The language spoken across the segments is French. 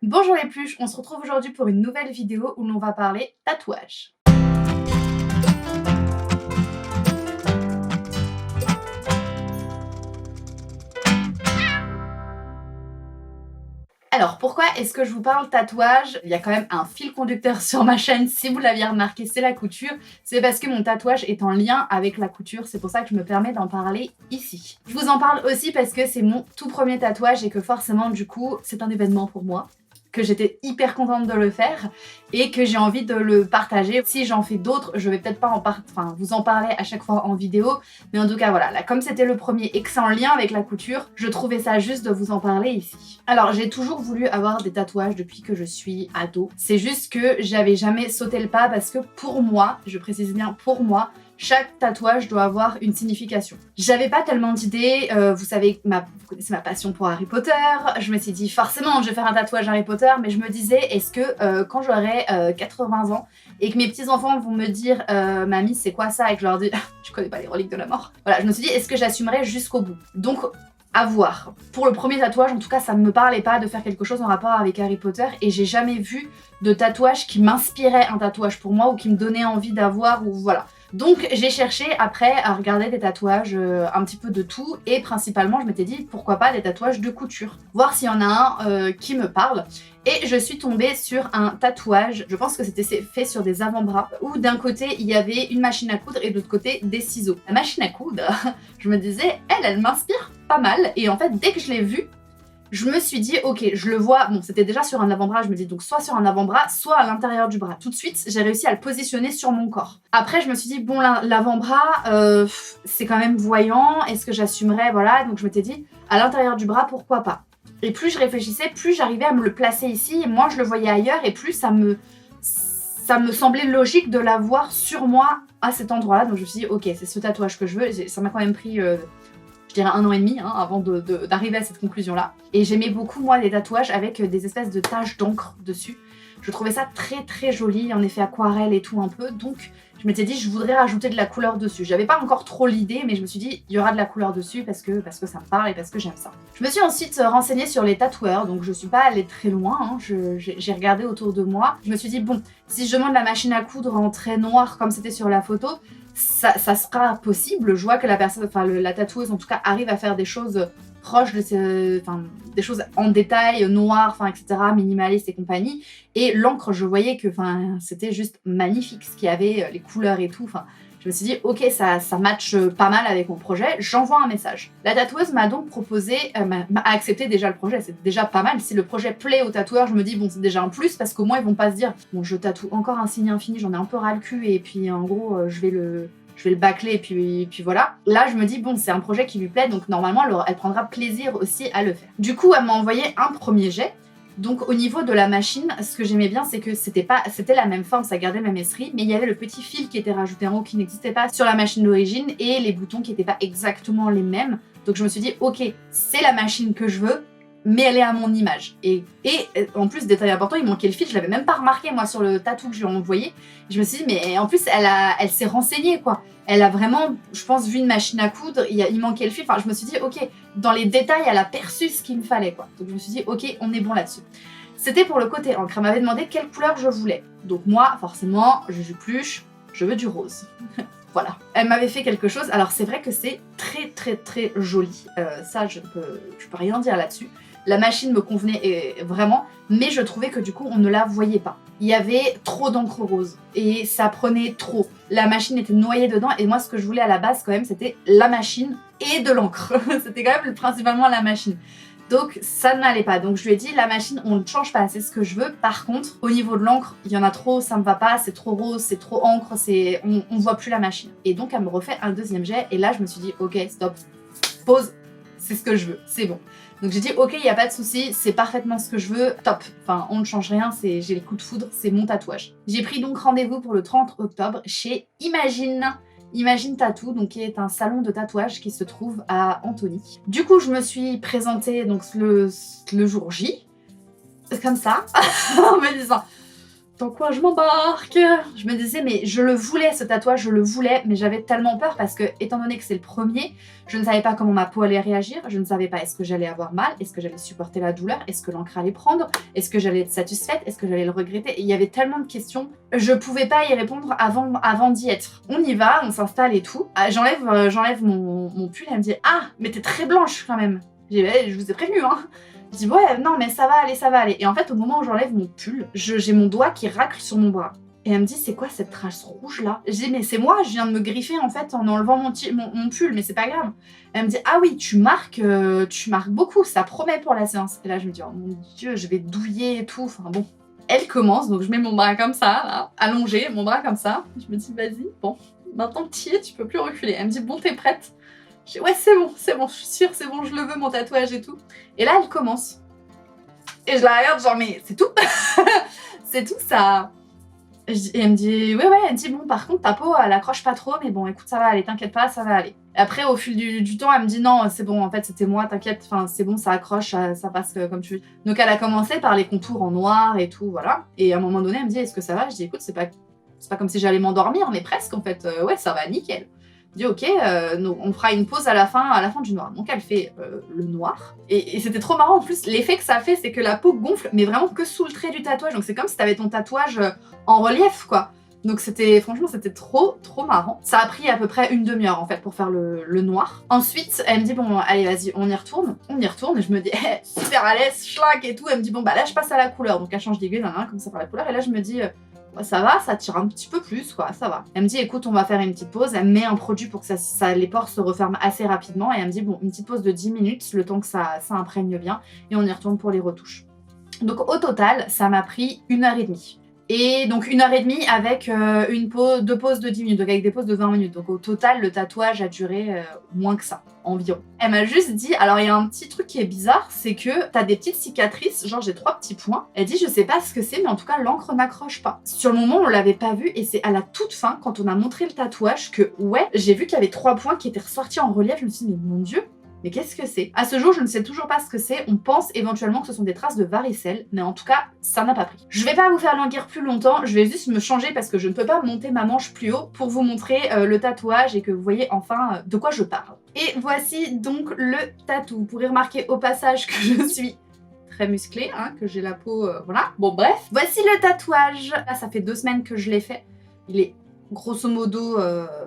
Bonjour les pluches, on se retrouve aujourd'hui pour une nouvelle vidéo où l'on va parler tatouage. Alors pourquoi est-ce que je vous parle tatouage? Il y a quand même un fil conducteur sur ma chaîne, si vous l'aviez remarqué, c'est la couture. C'est parce que mon tatouage est en lien avec la couture, c'est pour ça que je me permets d'en parler ici. Je vous en parle aussi parce que c'est mon tout premier tatouage et que forcément du coup c'est un événement pour moi, que j'étais hyper contente de le faire et que j'ai envie de le partager. Si j'en fais d'autres, je vais peut-être pas vous en parler à chaque fois en vidéo, mais en tout cas voilà, là comme c'était le premier et que c'est en lien avec la couture, je trouvais ça juste de vous en parler ici. Alors j'ai toujours voulu avoir des tatouages depuis que je suis ado, c'est juste que j'avais jamais sauté le pas parce que pour moi, je précise bien pour moi, chaque tatouage doit avoir une signification. J'avais pas tellement d'idées, vous savez, vous connaissez ma passion pour Harry Potter, je me suis dit forcément je vais faire un tatouage Harry Potter, mais je me disais est-ce que quand j'aurai 80 ans et que mes petits enfants vont me dire mamie c'est quoi ça et que je leur dis je connais pas les reliques de la mort. Voilà, je me suis dit est-ce que j'assumerai jusqu'au bout. Donc à voir. Pour le premier tatouage, en tout cas, ça ne me parlait pas de faire quelque chose en rapport avec Harry Potter et j'ai jamais vu de tatouage qui m'inspirait un tatouage pour moi ou qui me donnait envie d'avoir ou voilà. Donc j'ai cherché après à regarder des tatouages un petit peu de tout et principalement je m'étais dit pourquoi pas des tatouages de couture, voir s'il y en a un qui me parle. Et je suis tombée sur un tatouage, je pense que c'était fait sur des avant-bras, où d'un côté il y avait une machine à coudre et de l'autre côté des ciseaux. La machine à coudre, je me disais, elle m'inspire pas mal. Et en fait, dès que je l'ai vue, je me suis dit, ok, je le vois, bon, c'était déjà sur un avant-bras, je me dis donc soit sur un avant-bras, soit à l'intérieur du bras. Tout de suite, j'ai réussi à le positionner sur mon corps. Après, je me suis dit, bon, l'avant-bras, c'est quand même voyant, est-ce que j'assumerais, voilà, donc je m'étais dit, à l'intérieur du bras, pourquoi pas. Et plus je réfléchissais, plus j'arrivais à me le placer ici, et moins je le voyais ailleurs, et plus ça me semblait logique de l'avoir sur moi à cet endroit-là. Donc je me suis dit, ok, c'est ce tatouage que je veux. Ça m'a quand même pris, je dirais 1 an et demi avant d'arriver à cette conclusion-là. Et j'aimais beaucoup, moi, les tatouages avec des espèces de taches d'encre dessus. Je trouvais ça très très joli, en effet aquarelle et tout un peu. Donc je m'étais dit, je voudrais rajouter de la couleur dessus. J'avais pas encore trop l'idée, mais je me suis dit, il y aura de la couleur dessus parce que ça me parle et parce que j'aime ça. Je me suis ensuite renseignée sur les tatoueurs, donc je suis pas allée très loin. J'ai regardé autour de moi. Je me suis dit, bon, si je demande la machine à coudre en trait noir comme c'était sur la photo, ça sera possible. Je vois que la personne, la tatoueuse en tout cas, arrive à faire des choses proches de des choses en détail, noires, etc., minimalistes et compagnie. Et l'encre, je voyais que c'était juste magnifique ce qu'il y avait, les couleurs et tout. Je me suis dit, ok, ça match pas mal avec mon projet, j'envoie un message. La tatoueuse m'a donc proposé, m'a accepté déjà le projet, c'est déjà pas mal. Si le projet plaît aux tatoueurs, je me dis, bon, c'est déjà un plus, parce qu'au moins ils vont pas se dire, bon, je tatoue encore un signe infini, j'en ai un peu ras le cul, et puis en gros, je vais le bâcler et puis voilà. Là, je me dis, bon, c'est un projet qui lui plaît, donc normalement, elle prendra plaisir aussi à le faire. Du coup, elle m'a envoyé un premier jet. Donc au niveau de la machine, ce que j'aimais bien, c'est que c'était la même forme, ça gardait le même esprit, mais il y avait le petit fil qui était rajouté en haut qui n'existait pas sur la machine d'origine et les boutons qui n'étaient pas exactement les mêmes. Donc je me suis dit, ok, c'est la machine que je veux, mais elle est à mon image. Et en plus, détail important, il manquait le fil, je l'avais même pas remarqué moi sur le tatou que je lui ai envoyé. Je me suis dit, mais en plus, elle s'est renseignée quoi. Elle a vraiment, je pense, vu une machine à coudre, il manquait le fil. Enfin, je me suis dit, ok, dans les détails, elle a perçu ce qu'il me fallait quoi. Donc je me suis dit, ok, on est bon là-dessus. C'était pour le côté encre. Elle m'avait demandé quelle couleur je voulais. Donc moi, forcément, je veux du rose. Voilà. Elle m'avait fait quelque chose. Alors c'est vrai que c'est très très très joli. Ça, je peux rien dire là-dessus. La machine me convenait vraiment, mais je trouvais que du coup, on ne la voyait pas. Il y avait trop d'encre rose et ça prenait trop. La machine était noyée dedans et moi, ce que je voulais à la base quand même, c'était la machine et de l'encre. C'était quand même principalement la machine. Donc ça ne m'allait pas. Donc je lui ai dit, la machine, on ne change pas, c'est ce que je veux. Par contre, au niveau de l'encre, il y en a trop, ça me va pas, c'est trop rose, c'est trop encre, on voit plus la machine. Et donc elle me refait un deuxième jet et là je me suis dit, ok, stop, pause, c'est ce que je veux, c'est bon. Donc j'ai dit, ok, il n'y a pas de souci, c'est parfaitement ce que je veux, top. Enfin, on ne change rien, j'ai les coups de foudre, c'est mon tatouage. J'ai pris donc rendez-vous pour le 30 octobre chez Imagine Tattoo, donc qui est un salon de tatouage qui se trouve à Antony. Du coup, je me suis présentée donc le jour J, comme ça, en me disant dans quoi je m'embarque? Je me disais, mais je le voulais ce tatouage, je le voulais, mais j'avais tellement peur parce que, étant donné que c'est le premier, je ne savais pas comment ma peau allait réagir, je ne savais pas est-ce que j'allais avoir mal, est-ce que j'allais supporter la douleur, est-ce que l'encre allait prendre, est-ce que j'allais être satisfaite, est-ce que j'allais le regretter. Et il y avait tellement de questions, je pouvais pas y répondre avant d'y être. On y va, on s'installe et tout. J'enlève mon pull, elle me dit, ah, mais t'es très blanche quand même. J'ai dit, je vous ai prévenu, hein. Je dis ouais, non mais ça va aller, ça va aller. Et en fait, au moment où j'enlève mon pull, j'ai mon doigt qui racle sur mon bras. Et elle me dit, c'est quoi cette trace rouge là? Je dis, mais c'est moi, je viens de me griffer en fait en enlevant mon pull, mais c'est pas grave. Elle me dit, ah oui, tu marques beaucoup, ça promet pour la séance. Et là, je me dis, oh mon dieu, je vais douiller et tout. Enfin bon. Elle commence, donc je mets mon bras comme ça, là, allongé, mon bras comme ça. Je me dis, vas-y, bon, maintenant que t'y es, tu peux plus reculer. Elle me dit, bon, t'es prête? Je dis, ouais, c'est bon, je suis sûre, c'est bon, je le veux, mon tatouage et tout. Et là, elle commence. Et je la regarde, genre, mais c'est tout. C'est tout, ça. Et elle me dit, ouais, elle me dit, bon, par contre, ta peau, elle accroche pas trop, mais bon, écoute, ça va aller, t'inquiète pas, ça va aller. Et après, au fil du temps, elle me dit, non, c'est bon, en fait, c'était moi, t'inquiète, enfin, c'est bon, ça accroche, ça passe comme tu veux. Donc, elle a commencé par les contours en noir et tout, voilà. Et à un moment donné, elle me dit, est-ce que ça va? Je dis, écoute, c'est pas comme si j'allais m'endormir, mais presque, en fait. Ouais, ça va, nickel. Je dis ok, on fera une pause à la fin du noir. Donc elle fait le noir. Et c'était trop marrant en plus, l'effet que ça fait, c'est que la peau gonfle, mais vraiment que sous le trait du tatouage. Donc c'est comme si t'avais ton tatouage en relief, quoi. Donc franchement, c'était trop marrant. Ça a pris à peu près une demi-heure en fait pour faire le noir. Ensuite, elle me dit bon, allez, vas-y, on y retourne. On y retourne et je me dis super à l'aise, schlac et tout. Elle me dit bon, bah là, je passe à la couleur. Donc elle change d'aiguille, comme ça par la couleur. Et là, je me dis ça va, ça tire un petit peu plus, quoi, ça va. Elle me dit, écoute, on va faire une petite pause. Elle me met un produit pour que les pores se referment assez rapidement. Et elle me dit, bon, une petite pause de 10 minutes, le temps que ça imprègne bien. Et on y retourne pour les retouches. Donc au total, ça m'a pris 1h30. Et donc 1h30 avec deux pauses de 10 minutes, donc avec des pauses de 20 minutes. Donc au total, le tatouage a duré moins que ça, environ. Elle m'a juste dit, alors il y a un petit truc qui est bizarre, c'est que t'as des petites cicatrices, genre j'ai 3 petits points. Elle dit, je sais pas ce que c'est, mais en tout cas l'encre n'accroche pas. Sur le moment, on l'avait pas vu et c'est à la toute fin, quand on a montré le tatouage, que ouais, j'ai vu qu'il y avait 3 points qui étaient ressortis en relief. Je me suis dit, mais mon dieu, mais qu'est-ce que c'est? À ce jour, je ne sais toujours pas ce que c'est. On pense éventuellement que ce sont des traces de varicelle, mais en tout cas, ça n'a pas pris. Je vais pas vous faire languir plus longtemps, je vais juste me changer parce que je ne peux pas monter ma manche plus haut pour vous montrer le tatouage et que vous voyez enfin de quoi je parle. Et voici donc le tatou. Vous pourrez remarquer au passage que je suis très musclée, hein, que j'ai la peau, voilà. Bon bref, voici le tatouage. Là, ça fait 2 semaines que je l'ai fait. Il est grosso modo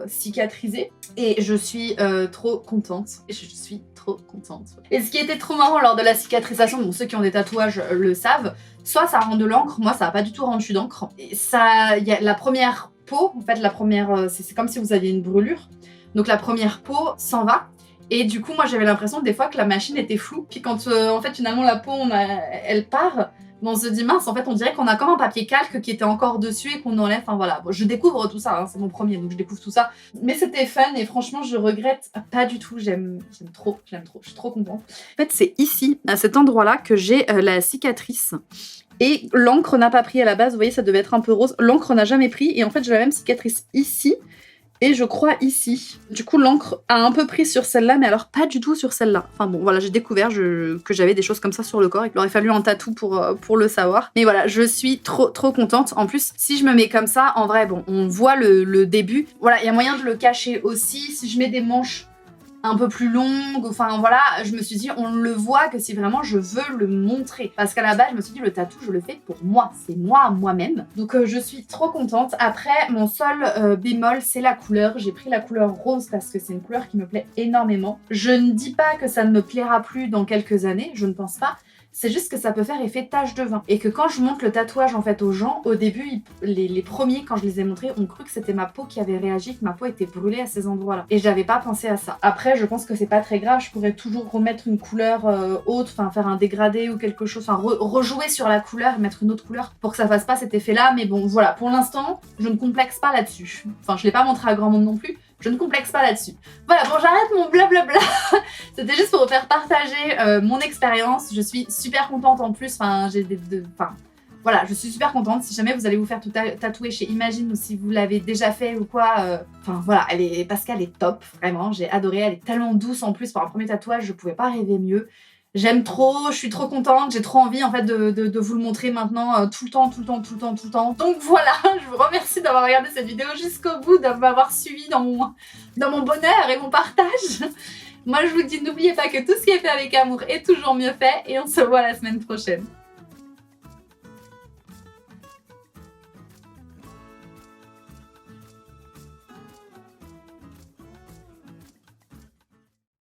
cicatrisé et je suis trop contente. Et je suis trop contente. Et ce qui était trop marrant lors de la cicatrisation, bon ceux qui ont des tatouages le savent, soit ça rend de l'encre, moi ça a pas du tout rendu d'encre. Et ça, il y a la première peau, en fait la première, c'est comme si vous aviez une brûlure. Donc la première peau s'en va. Et du coup moi j'avais l'impression des fois que la machine était floue. Puis quand en fait finalement la peau elle part, on se dit mince, en fait on dirait qu'on a comme un papier calque qui était encore dessus et qu'on enlève, enfin voilà. Bon, je découvre tout ça, hein, c'est mon premier donc je découvre tout ça. Mais c'était fun et franchement je regrette pas du tout, j'aime trop, je suis trop contente. En fait c'est ici, à cet endroit là que j'ai la cicatrice. Et l'encre n'a pas pris à la base, vous voyez ça devait être un peu rose, l'encre n'a jamais pris et en fait j'ai la même cicatrice ici. Et je crois ici. Du coup, l'encre a un peu pris sur celle-là, mais alors pas du tout sur celle-là. Enfin bon, voilà, j'ai découvert que j'avais des choses comme ça sur le corps et qu'il aurait fallu un tatou pour le savoir. Mais voilà, je suis trop contente. En plus, si je me mets comme ça, en vrai, bon, on voit le début. Voilà, il y a moyen de le cacher aussi. Si je mets des manches un peu plus longue, enfin voilà, je me suis dit on le voit que si vraiment je veux le montrer. Parce qu'à la base je me suis dit le tatou je le fais pour moi, c'est moi-même. Donc je suis trop contente. Après mon seul bémol c'est la couleur, j'ai pris la couleur rose parce que c'est une couleur qui me plaît énormément. Je ne dis pas que ça ne me plaira plus dans quelques années, je ne pense pas. C'est juste que ça peut faire effet tache de vin. Et que quand je montre le tatouage en fait aux gens, au début, les premiers, quand je les ai montrés, ont cru que c'était ma peau qui avait réagi, que ma peau était brûlée à ces endroits-là. Et j'avais pas pensé à ça. Après, je pense que c'est pas très grave, je pourrais toujours remettre une couleur autre, enfin faire un dégradé ou quelque chose, enfin rejouer sur la couleur, mettre une autre couleur pour que ça fasse pas cet effet-là. Mais bon, voilà, pour l'instant, je ne complexe pas là-dessus. Enfin, je l'ai pas montré à grand monde non plus. Je ne complexe pas là-dessus. Voilà, bon, j'arrête mon blablabla. C'était juste pour vous faire partager mon expérience. Je suis super contente en plus. Enfin, voilà, je suis super contente. Si jamais vous allez vous faire tout tatouer chez Imagine ou si vous l'avez déjà fait ou quoi. Enfin, voilà, Pascal est top, vraiment. J'ai adoré. Elle est tellement douce en plus. Pour un premier tatouage, je pouvais pas rêver mieux. J'aime trop, je suis trop contente, j'ai trop envie en fait de vous le montrer maintenant tout le temps, tout le temps, tout le temps, tout le temps. Donc voilà, je vous remercie d'avoir regardé cette vidéo jusqu'au bout, de m'avoir suivi dans mon bonheur et mon partage. Moi je vous dis, n'oubliez pas que tout ce qui est fait avec amour est toujours mieux fait et on se voit la semaine prochaine.